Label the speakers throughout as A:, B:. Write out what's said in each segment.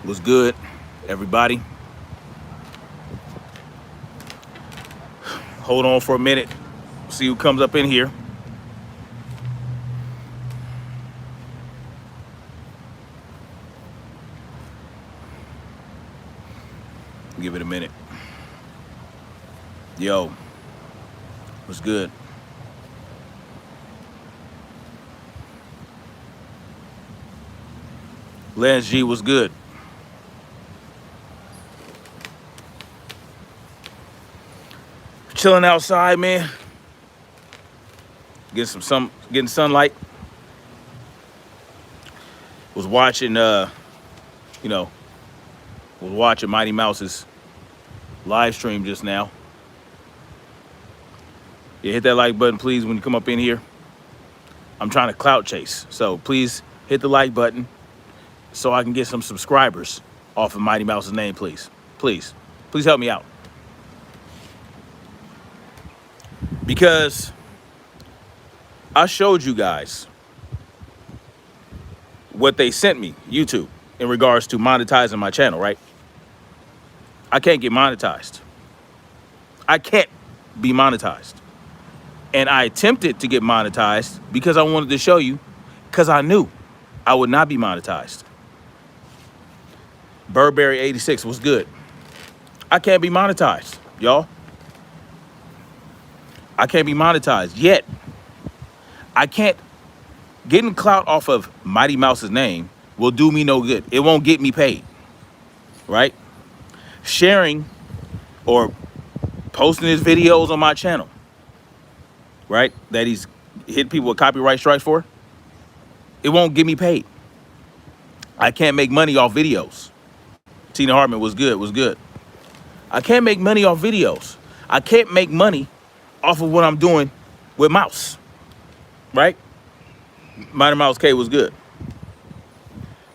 A: Was good, everybody? Hold on for a minute. See who comes up in here. Give it a minute. Yo, what's good? Lance G was good. Chilling outside, man. Getting sunlight. Was watching was watching Mighty Mouse's live stream just now. Yeah, hit that like button, please, when you come up in here. I'm trying to clout chase, so please hit the like button so I can get some subscribers off of Mighty Mouse's name, please. Please help me out. Because I showed you guys what they sent me, YouTube, in regards to monetizing my channel, right? I can't get monetized. I can't be monetized. And I attempted to get monetized because I wanted to show you, because I knew I would not be monetized. Burberry 86 was good. I can't be monetized, y'all. I can't be monetized yet. I can't. Getting clout off of Mighty Mouse's name will do me no good. It won't get me paid, right? Sharing or posting his videos on my channel, right, that he's hit people with copyright strikes for, it won't get me paid. I can't make money off videos. Tina Hartman was good. I can't make money off videos. I can't make money off of what I'm doing with Mouse, right? Mighty Mouse K was good.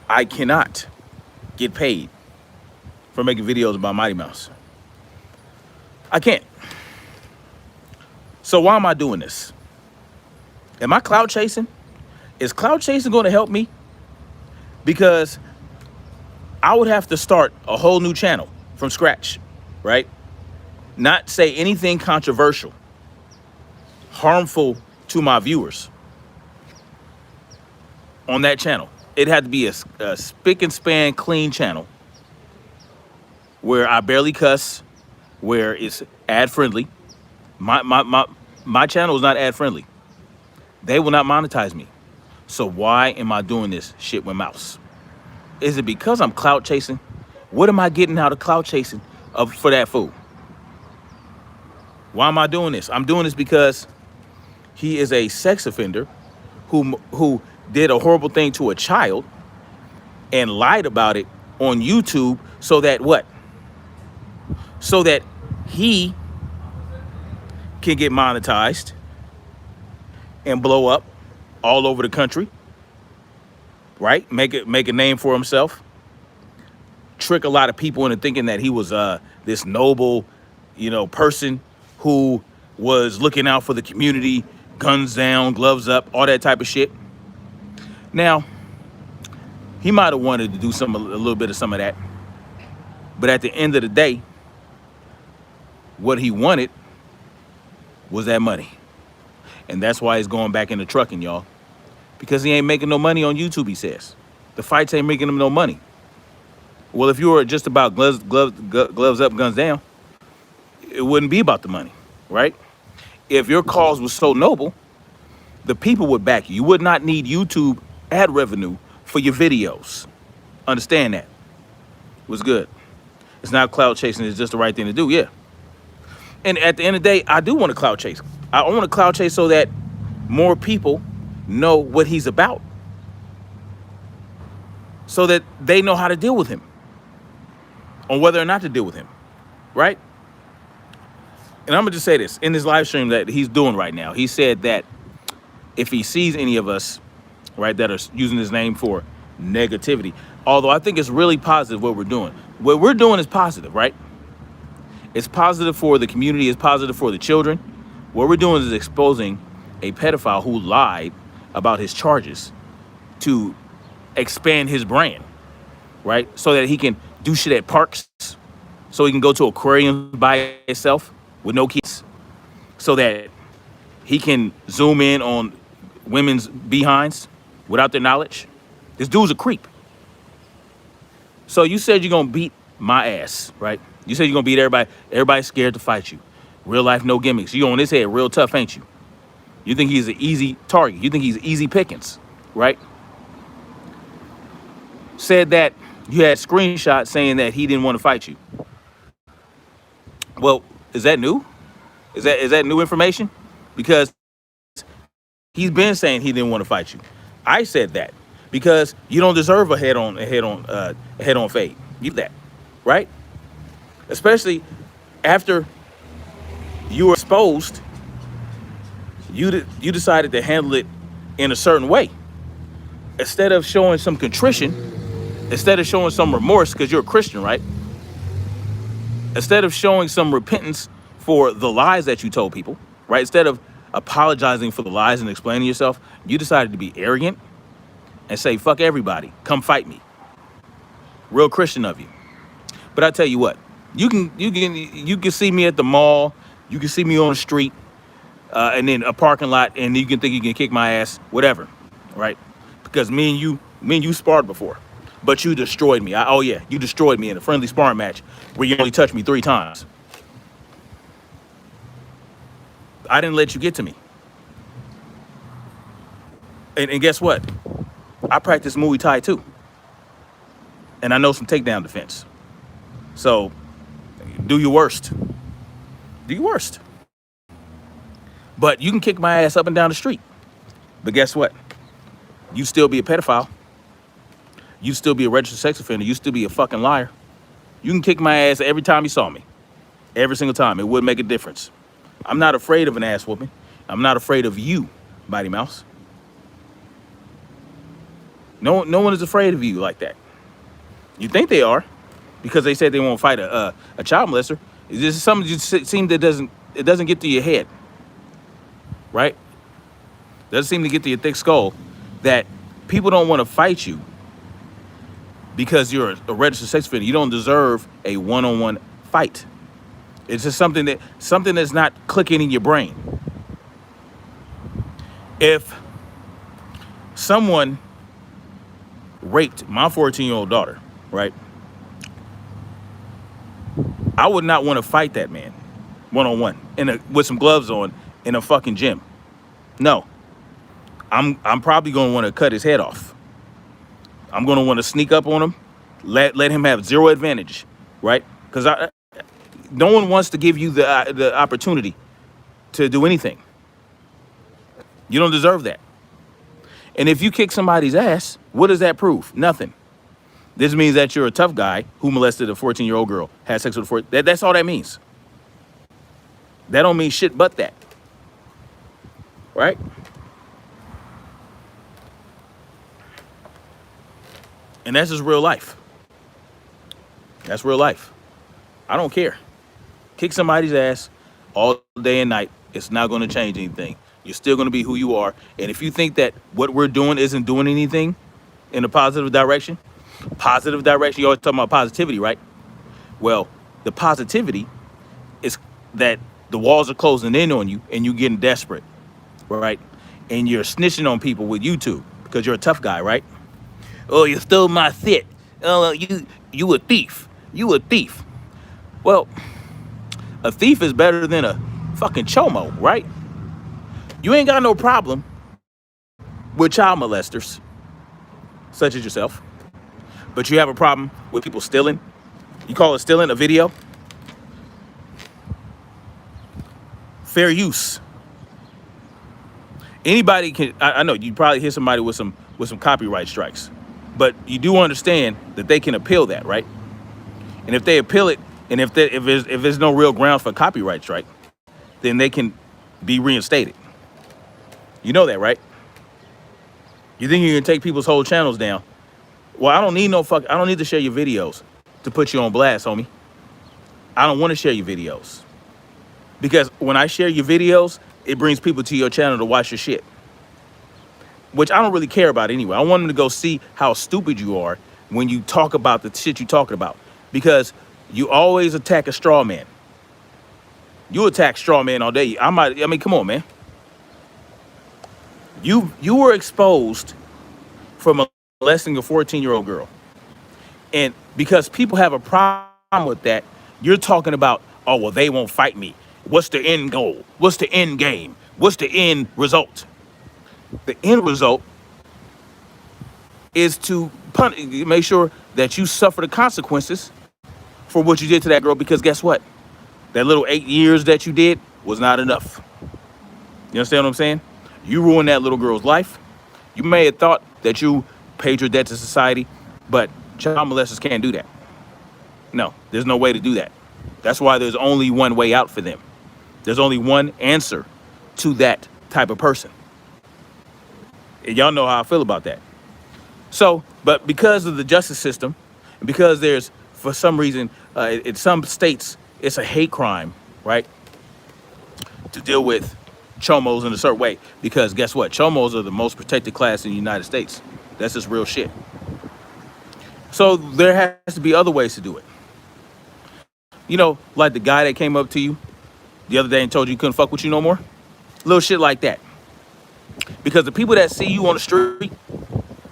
A: I cannot get paid for making videos about Mighty Mouse. I can't. So why am I doing this? Am I clout chasing? Is clout chasing going to help me? Because I would have to start a whole new channel from scratch, right? Not say anything controversial, harmful to my viewers on that channel. It had to be a spick and span clean channel where I barely cuss, where it's ad friendly. My channel is not ad friendly. They will not monetize me. So why am I doing this shit with Mouse? Is it because I'm clout chasing? What am I getting out of clout chasing for that fool? Why am I doing this? I'm doing this because he is a sex offender who did a horrible thing to a child and lied about it on YouTube so that what? So that he can get monetized and blow up all over the country, right? Make a name for himself. Trick a lot of people into thinking that he was this noble, person who was looking out for the community, guns down, gloves up, all that type of shit. Now, he might have wanted to do a little bit of some of that, but at the end of the day, what he wanted was that money. And that's why he's going back into trucking, y'all. Because he ain't making no money on YouTube, he says. The fights ain't making him no money. Well, if you were just about gloves up, guns down, it wouldn't be about the money, right? If your cause was so noble, the people would back you. You would not need YouTube ad revenue for your videos. Understand that. It was good. It's not clout chasing. It's just the right thing to do, yeah. And at the end of the day, I do want to clout chase. I want to clout chase so that more people know what he's about, so that they know how to deal with him, on whether or not to deal with him, right? And I'm gonna just say this, in this live stream that he's doing right now, he said that if he sees any of us, right, that are using his name for negativity, although I think it's really positive what we're doing. What we're doing is positive, right? It's positive for the community, it's positive for the children. What we're doing is exposing a pedophile who lied about his charges to expand his brand, right? So that he can do shit at parks, so he can go to aquariums by himself with no kids, so that he can zoom in on women's behinds without their knowledge. This dude's a creep. So you said you're gonna beat my ass, right? You said you're gonna beat everybody. Everybody's scared to fight you. Real life, no gimmicks. You on his head real tough, ain't you? You think he's an easy target. You think he's easy pickings, right? Said that you had screenshots saying that he didn't want to fight you. Well, is that new? Is that new information? Because he's been saying he didn't want to fight you. I said that because you don't deserve a head on fade. You that, right? Especially after you were exposed, you decided to handle it in a certain way. Instead of showing some contrition, instead of showing some remorse, because you're a Christian, right? Instead of showing some repentance for the lies that you told people, right? Instead of apologizing for the lies and explaining yourself, you decided to be arrogant and say, fuck everybody, come fight me. Real Christian of you. But I tell you what, you can see me at the mall, you can see me on the street, and then a parking lot, and you can think you can kick my ass, whatever, right? Because me and you sparred before, but you destroyed me. Oh yeah, you destroyed me in a friendly sparring match where you only touched me 3 times. I didn't let you get to me. And guess what? I practice Muay Thai too. And I know some takedown defense. So do your worst. Do your worst. But you can kick my ass up and down the street. But guess what? You still be a pedophile. You still be a registered sex offender. You still be a fucking liar. You can kick my ass every time you saw me. Every single time. It wouldn't make a difference. I'm not afraid of an ass whooping. I'm not afraid of you, Mighty Mouse. No one is afraid of you like that. You think they are because they said they won't fight a child molester. This is something you seem that doesn't get to your head, right? Doesn't seem to get to your thick skull that people don't want to fight you because you're a registered sex offender. You don't deserve a one-on-one fight. It's just something that's not clicking in your brain. If someone raped my 14-year-old daughter, right? I would not want to fight that man one-on-one with some gloves on in a fucking gym. No. I'm probably going to want to cut his head off. I'm going to want to sneak up on him, let him have zero advantage, right? Because no one wants to give you the opportunity to do anything. You don't deserve that. And if you kick somebody's ass, what does that prove? Nothing. This means that you're a tough guy who molested a 14-year-old girl, had sex with a 14. That's all that means. That don't mean shit but that. Right? And that's just real life. That's real life. I don't care. Kick somebody's ass all day and night. It's not going to change anything. You're still going to be who you are. And if you think that what we're doing isn't doing anything in a positive direction, you always talk about positivity, right? Well, the positivity is that the walls are closing in on you and you're getting desperate, right? And you're snitching on people with YouTube because you're a tough guy, right? Oh, you stole my shit. Oh, you a thief. You a thief. Well, a thief is better than a fucking chomo, right? You ain't got no problem with child molesters, such as yourself. But you have a problem with people stealing. You call it stealing a video? Fair use. Anybody can, I know you probably hit somebody with some copyright strikes, but you do understand that they can appeal that, right? And if they appeal it, and if there's no real grounds for copyright strike, then they can be reinstated. You know that, right? You think you can take people's whole channels down? Well, I don't need to share your videos to put you on blast, homie. I don't want to share your videos. Because when I share your videos, it brings people to your channel to watch your shit. Which I don't really care about anyway. I want them to go see how stupid you are when you talk about the shit you're talking about, because you always attack a straw man. You attack straw man all day. I mean, come on, man. You were exposed for molesting a 14-year-old girl. And because people have a problem with that, you're talking about, oh, well, they won't fight me. What's the end goal? What's the end game? What's the end result? The end result is to make sure that you suffer the consequences for what you did to that girl, because guess what? That little 8 years that you did was not enough. You understand what I'm saying? You ruined that little girl's life. You may have thought that you paid your debt to society, but child molesters can't do that. No, there's no way to do that. That's why there's only one way out for them. There's only one answer to that type of person. And y'all know how I feel about that. So, but because of the justice system, and because there's, for some reason, in some states, it's a hate crime, right? To deal with chomos in a certain way. Because guess what? Chomos are the most protected class in the United States. That's just real shit. So there has to be other ways to do it. You know, like the guy that came up to you the other day and told you he couldn't fuck with you no more. Little shit like that. Because the people that see you on the street,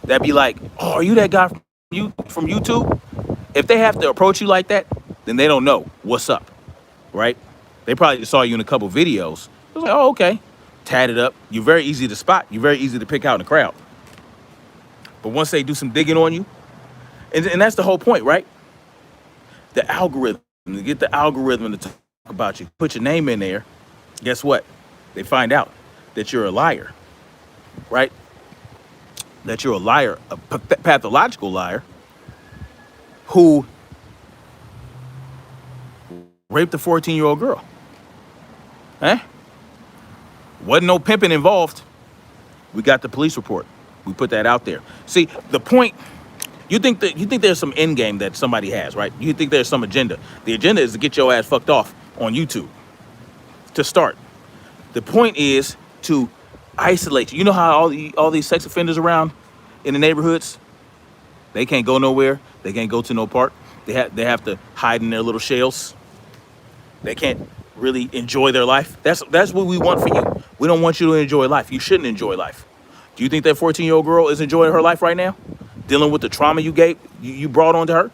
A: that be like, oh, are you that guy from YouTube? If they have to approach you like that, then they don't know what's up, right? They probably just saw you in a couple videos. It was like, oh, okay. Tatted up. You're very easy to spot. You're very easy to pick out in the crowd. But once they do some digging on you, and that's the whole point, right? The algorithm, to get the algorithm to talk about you, put your name in there, guess what? They find out that you're a liar, right? That you're a liar, a pathological liar, who raped a 14-year-old girl. Eh? Wasn't no pimping involved. We got the police report. We put that out there. See, the point, you think there's some end game that somebody has, right? You think there's some agenda. The agenda is to get your ass fucked off on YouTube to start. The point is to isolate you. You know how all these sex offenders around in the neighborhoods, they can't go nowhere. They can't go to no park. They have to hide in their little shells. They can't really enjoy their life. That's what we want for you. We don't want you to enjoy life. You shouldn't enjoy life. Do you think that 14-year-old girl is enjoying her life right now? Dealing with the trauma you brought onto her?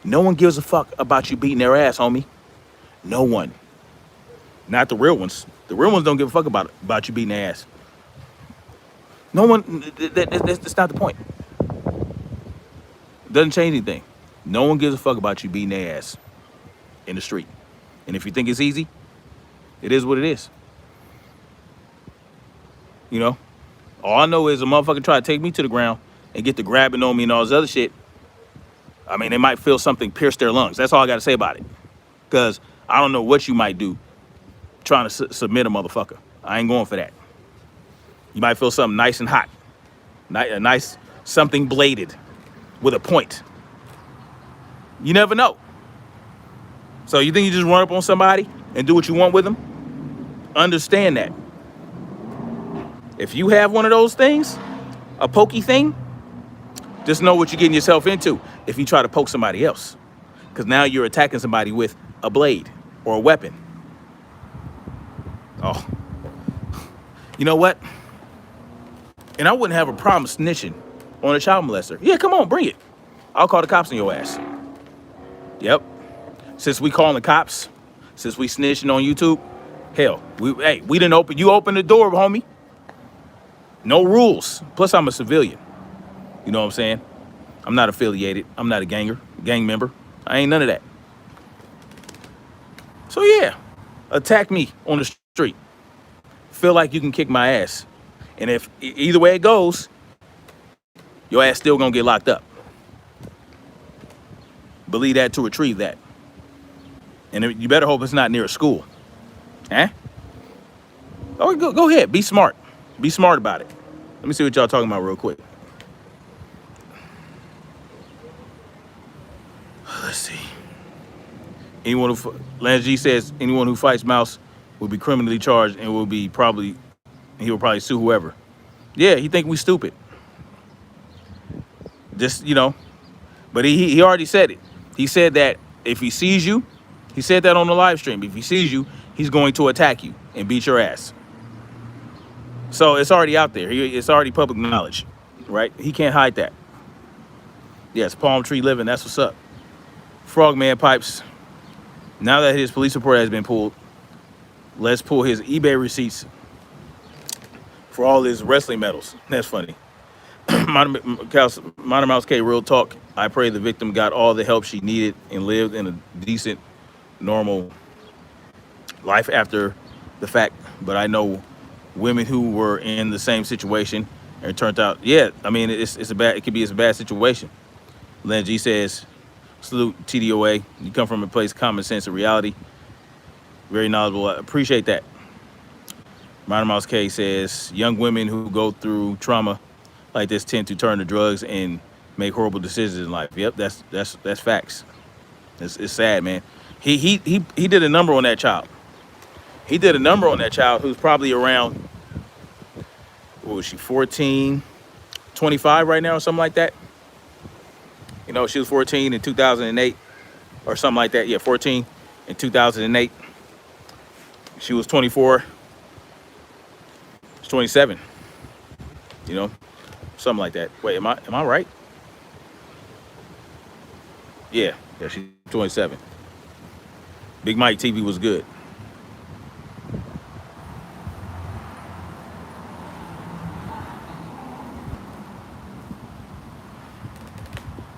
A: No one gives a fuck about you beating their ass, homie. No one. Not the real ones. The real ones don't give a fuck about you beating their ass. No one, that's not the point. It doesn't change anything. No one gives a fuck about you beating their ass in the street. And if you think it's easy, it is what it is. You know? All I know is a motherfucker try to take me to the ground and get the grabbing on me and all this other shit. I mean, they might feel something pierce their lungs. That's all I got to say about it. Because I don't know what you might do trying to submit a motherfucker. I ain't going for that. You might feel something nice and hot. A nice something bladed with a point. You never know. So you think you just run up on somebody and do what you want with them? Understand that. If you have one of those things, a pokey thing, just know what you're getting yourself into if you try to poke somebody else. Because now you're attacking somebody with a blade or a weapon. Oh. You know what? And I wouldn't have a problem snitching on a child molester. Yeah, come on, bring it. I'll call the cops on your ass. Yep. Since we calling the cops, since we snitching on YouTube, hell, we didn't open. You open the door, homie. No rules. Plus, I'm a civilian. You know what I'm saying? I'm not affiliated. I'm not a gang member. I ain't none of that. So yeah, attack me on the street. Feel like you can kick my ass. And if either way it goes, your ass still gonna get locked up. Believe that to retrieve that. And you better hope it's not near a school. Eh? Oh, go ahead. Be smart. Be smart about it. Let me see what y'all talking about real quick. Let's see. Lance G says anyone who fights Mouse will be criminally charged and he will probably sue whoever. Yeah, he think we stupid. Just, but he already said it. He said that if he sees you, he said that on the live stream. If he sees you, he's going to attack you and beat your ass. So it's already out there. It's already public knowledge, right? He can't hide that. Yes, palm tree living. That's what's up. Frogman Pipes. Now that his police report has been pulled, let's pull his eBay receipts for all his wrestling medals. That's funny. Minor Mouse K, real talk. I pray the victim got all the help she needed and lived in a decent, normal life after the fact. But I know women who were in the same situation and it turned out, yeah, I mean, it could be a bad situation. Len G says, salute TDOA. You come from a place of common sense and reality. Very knowledgeable. I appreciate that. Minor Mouse K says, young women who go through trauma like this tend to turn to drugs and make horrible decisions in life. Yep, that's facts. It's sad, man. He did a number on that child. He did a number on that child who's probably around, what was she, 14, 25 right now or something like that. She was 14 in 2008 or something like that. Yeah, 14 in 2008. She was 24. She's 27. Something like that. Wait, am I right? Yeah, she's 27. Big Mike TV was good.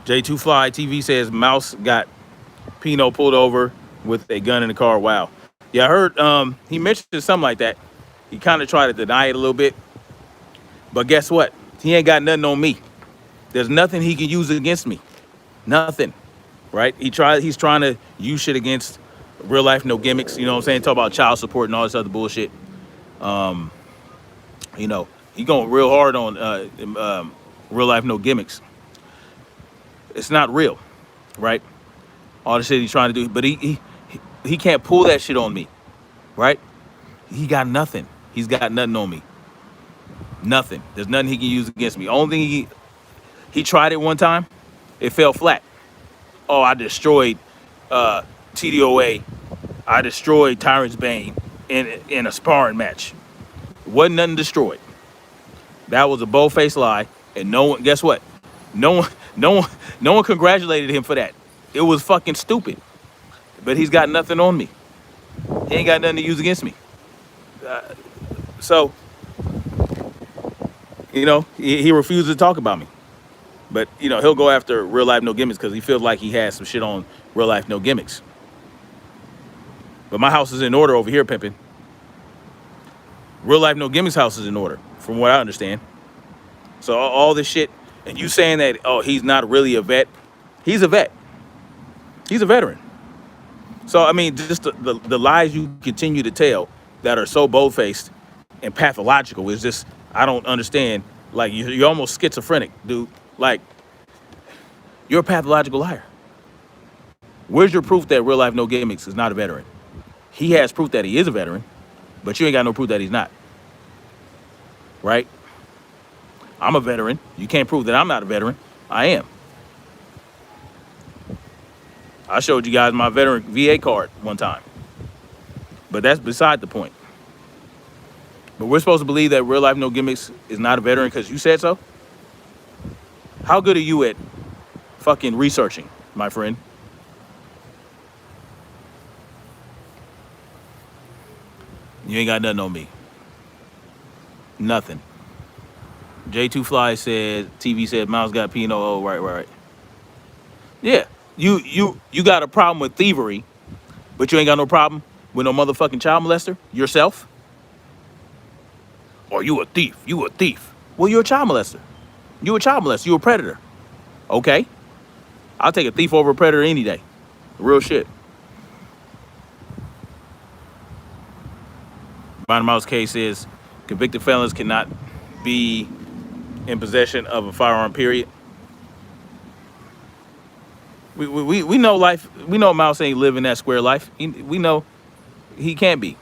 A: J2 Fly TV says Mouse got Pino pulled over with a gun in the car. Wow. Yeah, I heard he mentioned something like that. He kind of tried to deny it a little bit. But guess what? He ain't got nothing on me. There's nothing he can use against me. Nothing. Right? He's trying to use shit against real life, no gimmicks. You know what I'm saying? Talk about child support and all this other bullshit. He going real hard on real life, no gimmicks. It's not real, right? All the shit he's trying to do, but he can't pull that shit on me, right? He got nothing. He's got nothing on me. Nothing. There's nothing he can use against me. Only thing he tried it one time, it fell flat. Oh, I destroyed TDOA. I destroyed Tyrant's Bane in a sparring match. Wasn't nothing destroyed. That was a bold-faced lie, and no one. Guess what? No one congratulated him for that. It was fucking stupid. But he's got nothing on me. He ain't got nothing to use against me. So, he refuses to talk about me. But, he'll go after real life, no gimmicks because he feels like he has some shit on real life, no gimmicks. But my house is in order over here, pimping. Real life, no gimmicks house is in order, from what I understand. So all this shit, and you saying that, oh, he's not really a vet. He's a vet. He's a veteran. So, I mean, just the lies you continue to tell that are so bold-faced and pathological is just, I don't understand. Like, you're almost schizophrenic, dude. Like, you're a pathological liar. Where's your proof that real life, no gimmicks is not a veteran? He has proof that he is a veteran, but you ain't got no proof that he's not. Right? I'm a veteran. You can't prove that I'm not a veteran. I am. I showed you guys my veteran VA card one time. But that's beside the point. But we're supposed to believe that real life, no gimmicks is not a veteran because you said so? How good are you at fucking researching, my friend? You ain't got nothing on me. Nothing. J2 Fly said, TV said, Mouse got Pino. Oh, right. Yeah, you got a problem with thievery, but you ain't got no problem with no motherfucking child molester yourself? Or you a thief? You a thief? Well, you're a child molester. You a child molester. You a predator. Okay. I'll take a thief over a predator any day. Real shit. Minor Mouse case says convicted felons cannot be in possession of a firearm, period. We know life. We know Mouse ain't living that square life. We know he can't be.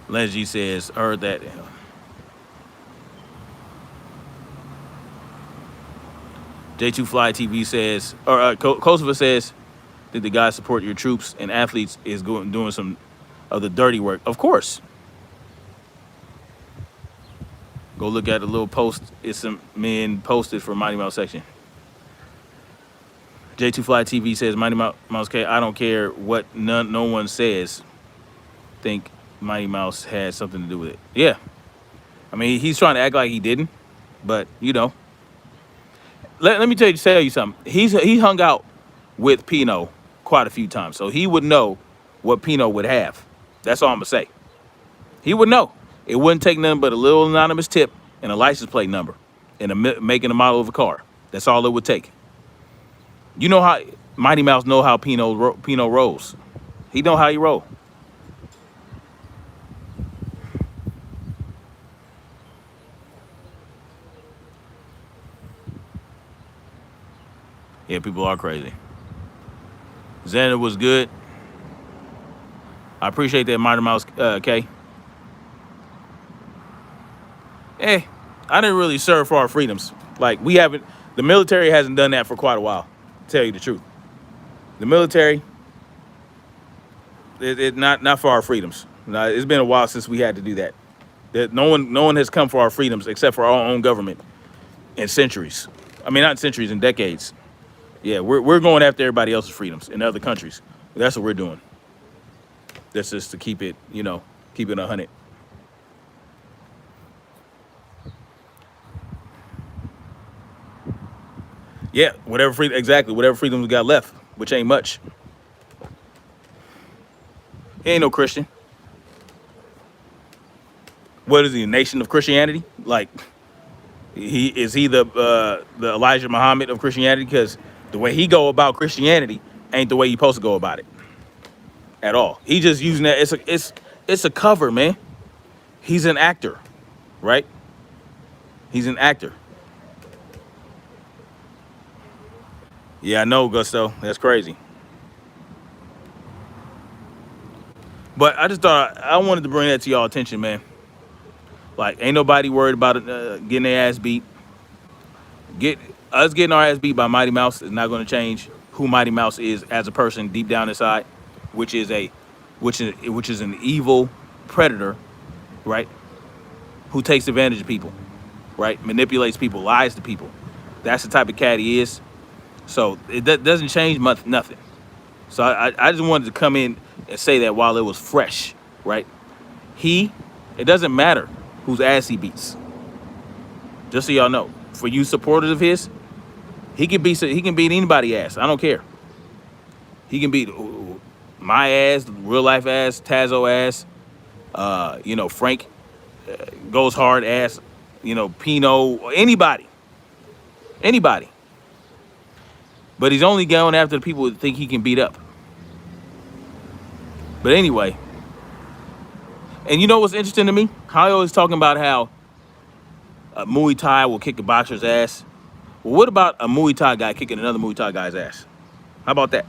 A: Leslie says, heard that. J2 Fly TV says, or Kosovo says, did the guys support your troops and athletes is doing some of the dirty work? Of course. Go look at the little post. It's some men posted for Mighty Mouse section. J2 Fly TV says, Mighty Mouse K, I don't care what no one says. Think Mighty Mouse had something to do with it. Yeah. I mean, he's trying to act like he didn't, but you know. Let me tell you something. He hung out with Pino quite a few times, so he would know what Pino would have. That's all I'm gonna say. He would know. It wouldn't take nothing but a little anonymous tip and a license plate number and making a model of a car. That's all it would take. You know how Mighty Mouse know how Pino rolls. He know how he roll. Yeah, people are crazy. Xander was good. I appreciate that, Mighty Mouse K. I didn't really serve for our freedoms. Like, the military hasn't done that for quite a while, to tell you the truth. The military, not for our freedoms. Now, it's been a while since we had to do that. No one has come for our freedoms except for our own government in centuries. I mean, not centuries, in decades. Yeah, we're going after everybody else's freedoms in other countries. That's what we're doing. That's just to keep it 100. Yeah, whatever freedom we got left, which ain't much. He ain't no Christian. What is he, a nation of Christianity? Like, is he the Elijah Muhammad of Christianity? Because the way he go about Christianity ain't the way you supposed to go about it at all. He just using that. It's a cover, man. He's an actor, right? He's an actor. Yeah, I know, Gusto. That's crazy. But I just thought I wanted to bring that to y'all attention, man. Like, ain't nobody worried about it, getting their ass beat. Us getting our ass beat by Mighty Mouse is not going to change who Mighty Mouse is as a person deep down inside, which is an evil predator, right? Who takes advantage of people, right? Manipulates people, lies to people. That's the type of cat he is. So it doesn't change nothing. So I just wanted to come in and say that while it was fresh, right? It doesn't matter whose ass he beats. Just so y'all know, for you supporters of his, he can beat anybody's ass. I don't care. He can beat my ass, real life ass, Tazo ass, Frank goes hard ass, Pino, anybody. But he's only going after the people that think he can beat up. But anyway, and you know what's interesting to me? How I always talking about how Muay Thai will kick a boxer's ass. Well, what about a Muay Thai guy kicking another Muay Thai guy's ass? How about that?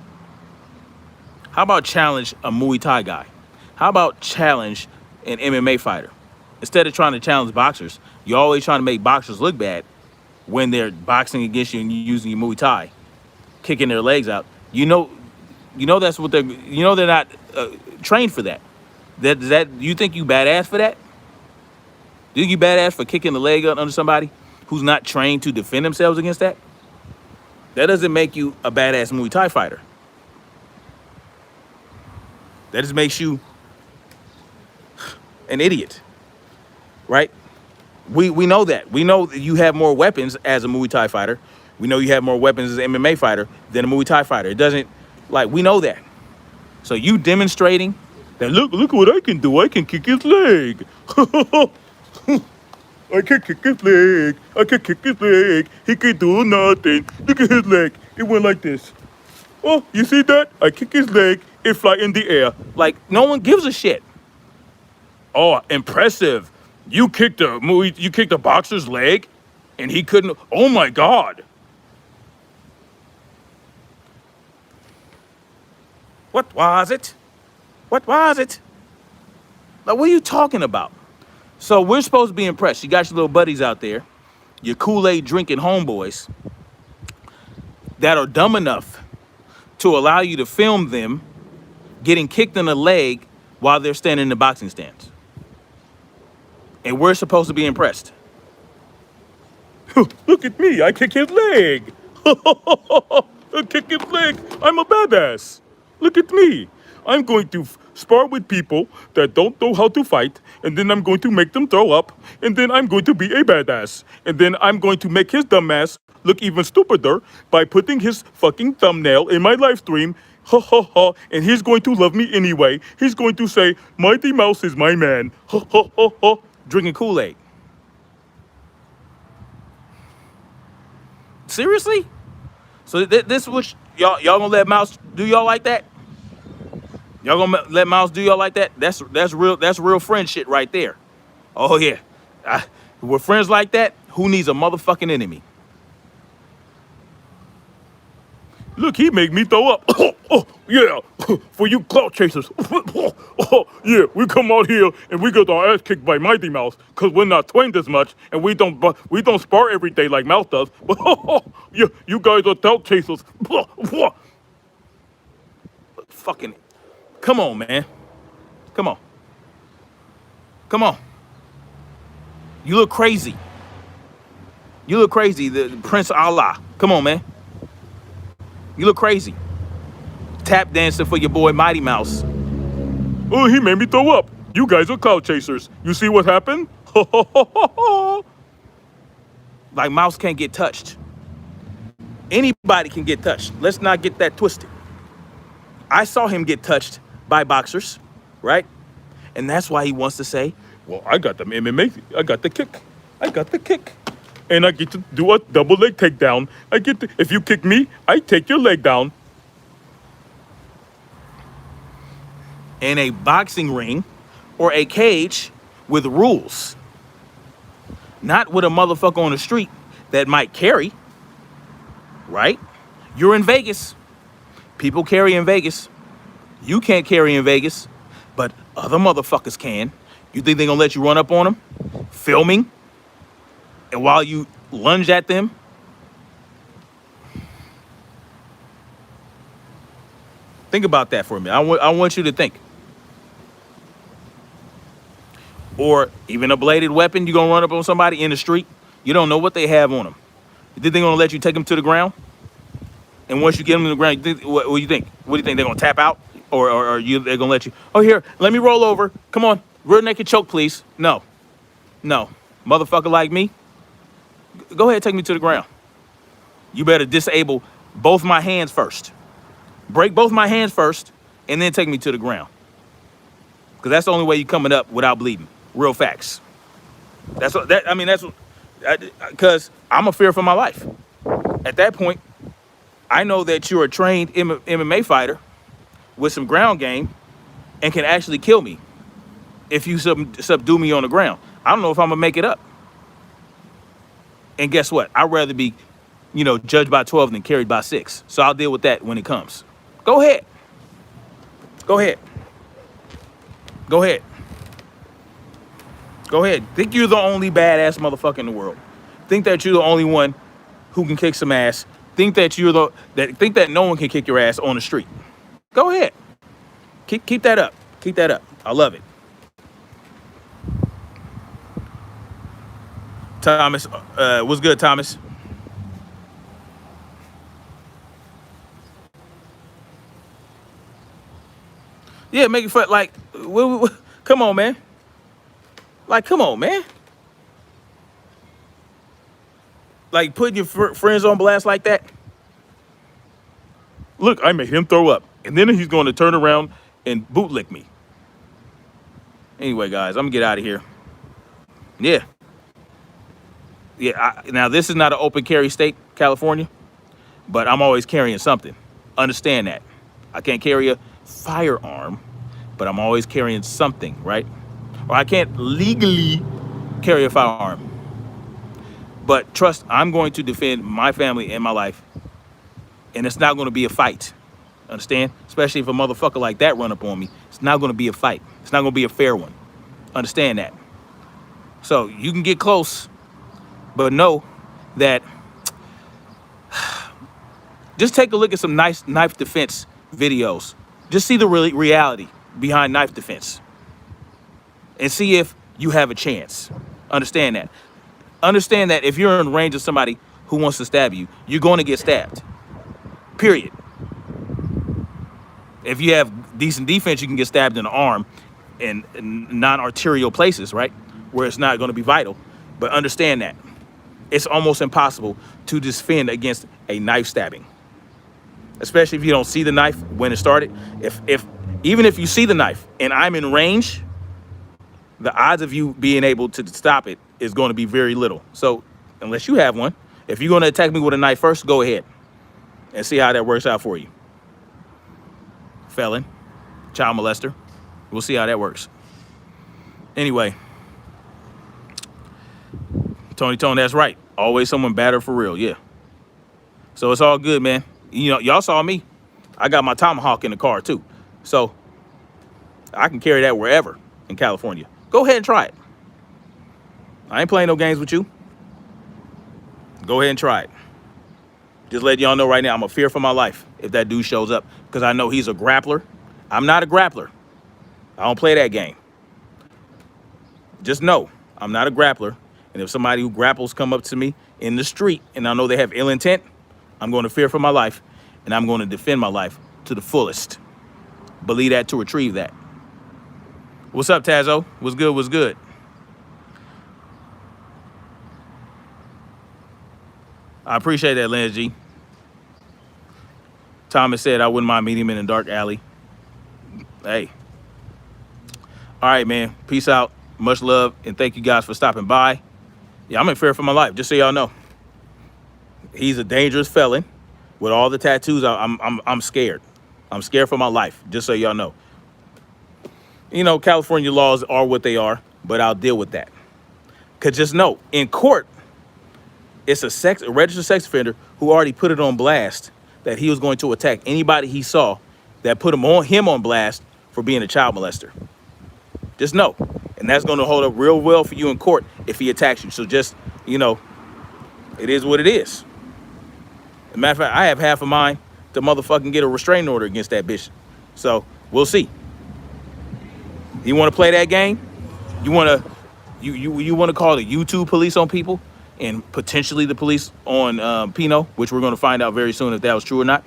A: How about challenge a Muay Thai guy? How about challenge an MMA fighter? Instead of trying to challenge boxers, you're always trying to make boxers look bad when they're boxing against you and you're using your Muay Thai, kicking their legs out. That's what they're not trained for that. You think you badass for that? Do you badass for kicking the leg up under somebody who's not trained to defend themselves against that? That doesn't make you a badass Muay Thai fighter. That just makes you an idiot, right? We know that. We know that you have more weapons as a Muay Thai fighter. We know you have more weapons as an MMA fighter than a Muay Thai fighter. It doesn't, we know that. So you demonstrating that, look what I can do. I can kick his leg. I can kick his leg. I can kick his leg. He can do nothing. Look at his leg. It went like this. Oh, you see that? I kick his leg. It fly in the air. Like, no one gives a shit. Oh, impressive. You kicked a boxer's leg and he couldn't. Oh my God. What was it? What was it? Like, what are you talking about? So we're supposed to be impressed. You got your little buddies out there, your Kool-Aid drinking homeboys, that are dumb enough to allow you to film them getting kicked in the leg while they're standing in the boxing stands. And we're supposed to be impressed. Look at me, I kick his leg. I kick his leg, I'm a badass. Look at me. I'm going to spar with people that don't know how to fight, and then I'm going to make them throw up, and then I'm going to be a badass. And then I'm going to make his dumbass look even stupider by putting his fucking thumbnail in my live stream. Ha ha ha, and he's going to love me anyway. He's going to say, Mighty Mouse is my man. Ha ha ha ha. Drinking Kool-Aid. Seriously? So this what y'all gonna let Mouse do y'all like that? Y'all gonna let Mouse do y'all like that? That's real friend shit right there. Oh yeah, with friends like that, who needs a motherfucking enemy? Look, he made me throw up. Oh, yeah, for you clout chasers. Yeah, we come out here and we get our ass kicked by Mighty Mouse because we're not trained as much and we don't spar every day like Mouse does. Yeah, you guys are clout chasers. Fucking, come on, man. Come on. Come on. You look crazy. You look crazy, the Prince Allah. Come on, man. You look crazy. Tap dancing for your boy Mighty Mouse. Oh, he made me throw up. You guys are clout chasers. You see what happened? Like Mouse can't get touched. Anybody can get touched. Let's not get that twisted. I saw him get touched by boxers, right? And that's why he wants to say, well, I got the MMA. I got the kick. I got the kick. And I get to do a double leg takedown. If you kick me, I take your leg down. In a boxing ring or a cage with rules. Not with a motherfucker on the street that might carry, right? You're in Vegas. People carry in Vegas. You can't carry in Vegas, but other motherfuckers can. You think they're gonna let you run up on them? Filming? And while you lunge at them? Think about that for a minute. I want you to think. Or even a bladed weapon, you gonna run up on somebody in the street? You don't know what they have on them. You think they're gonna let you take them to the ground? And once you get them to the ground, what do you think? What do you think, they're gonna tap out? Or they're gonna let you, oh here, let me roll over. Come on, rear naked choke, please. No. Motherfucker like me, go ahead, take me to the ground. You better disable both my hands first. Break both my hands first, and then take me to the ground. Because that's the only way you're coming up without bleeding. Real facts. That's because I'm a fear for my life. At that point, I know that you're a trained MMA fighter with some ground game and can actually kill me if you subdue me on the ground. I don't know if I'm gonna make it up. And guess what? I'd rather be, judged by 12 than carried by 6. So I'll deal with that when it comes. Go ahead. Go ahead. Go ahead. Go ahead. Think you're the only badass motherfucker in the world. Think that you're the only one who can kick some ass. Think that think that no one can kick your ass on the street. Go ahead. Keep that up. Keep that up. I love it. Thomas, what's good, Thomas? Yeah, make it fun. Like, come on, man. Like, come on, man. Like, putting your friends on blast like that. Look, I made him throw up. And then he's going to turn around and bootlick me. Anyway, guys, I'm going to get out of here. Yeah. Yeah, now this is not an open carry state, California, but I'm always carrying something. Understand that. I can't carry a firearm, but I'm always carrying something, right? Or I can't legally carry a firearm. But trust, I'm going to defend my family and my life, and it's not going to be a fight. Understand? Especially if a motherfucker like that run up on me. It's not going to be a fight. It's not going to be a fair one. Understand that. So you can get close, but know that Just take a look at some nice knife defense videos. Just see the reality behind knife defense and see if you have a chance. Understand that. Understand that if you're in range of somebody who wants to stab you, you're going to get stabbed. Period. If you have decent defense, you can get stabbed in the arm in non-arterial places, right? Where it's not going to be vital. But understand that. It's almost impossible to defend against a knife stabbing. Especially if you don't see the knife when it started. Even if you see the knife and I'm in range, the odds of you being able to stop it is going to be very little. So unless you have one, if you're going to attack me with a knife first, go ahead and see how that works out for you. Felon, child molester. We'll see how that works. Anyway, Tony, that's right. Always someone better for real, yeah. So it's all good, man. You know, y'all saw me. I got my tomahawk in the car too. So I can carry that wherever in California. Go ahead and try it. I ain't playing no games with you. Go ahead and try it. Just let y'all know right now, I'm a fear for my life if that dude shows up, because I know he's a grappler. I'm not a grappler. I don't play that game. Just know I'm not a grappler. And if somebody who grapples come up to me in the street and I know they have ill intent, I'm going to fear for my life and I'm going to defend my life to the fullest. Believe that to retrieve that. What's up, Tazo? What's good? What's good? I appreciate that, Lance G. Thomas said I wouldn't mind meeting him in a dark alley. Hey. All right, man. Peace out. Much love. And thank you guys for stopping by. Yeah, I'm in fear for my life, just so y'all know. He's a dangerous felon. With all the tattoos, I'm scared. I'm scared for my life, just so y'all know. You know, California laws are what they are, but I'll deal with that. Because just know, in court, it's a registered sex offender who already put it on blast that he was going to attack anybody he saw that put him on blast for being a child molester. Just know. And that's going to hold up real well for you in court if he attacks you. So just, you know, it is what it is. As a matter of fact, I have half a mind to motherfucking get a restraining order against that bitch. So we'll see. You want to play that game? You want to call the YouTube police on people and potentially the police on Pino, which we're going to find out very soon if that was true or not.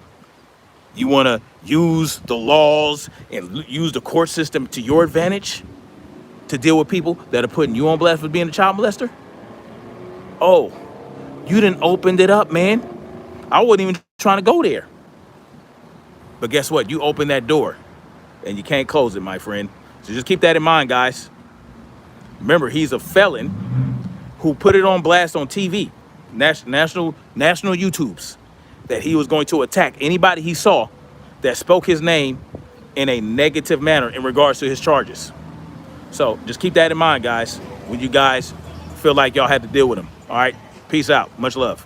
A: You want to use the laws and use the court system to your advantage to deal with people that are putting you on blast for being a child molester? Oh, you done opened it up, man. I wasn't even trying to go there. But guess what? You opened that door and you can't close it, my friend. So just keep that in mind, guys. Remember, he's a felon who put it on blast on TV, national YouTubes, that he was going to attack anybody he saw that spoke his name in a negative manner in regards to his charges. So just keep that in mind, guys, when you guys feel like y'all had to deal with him. All right, peace out. Much love.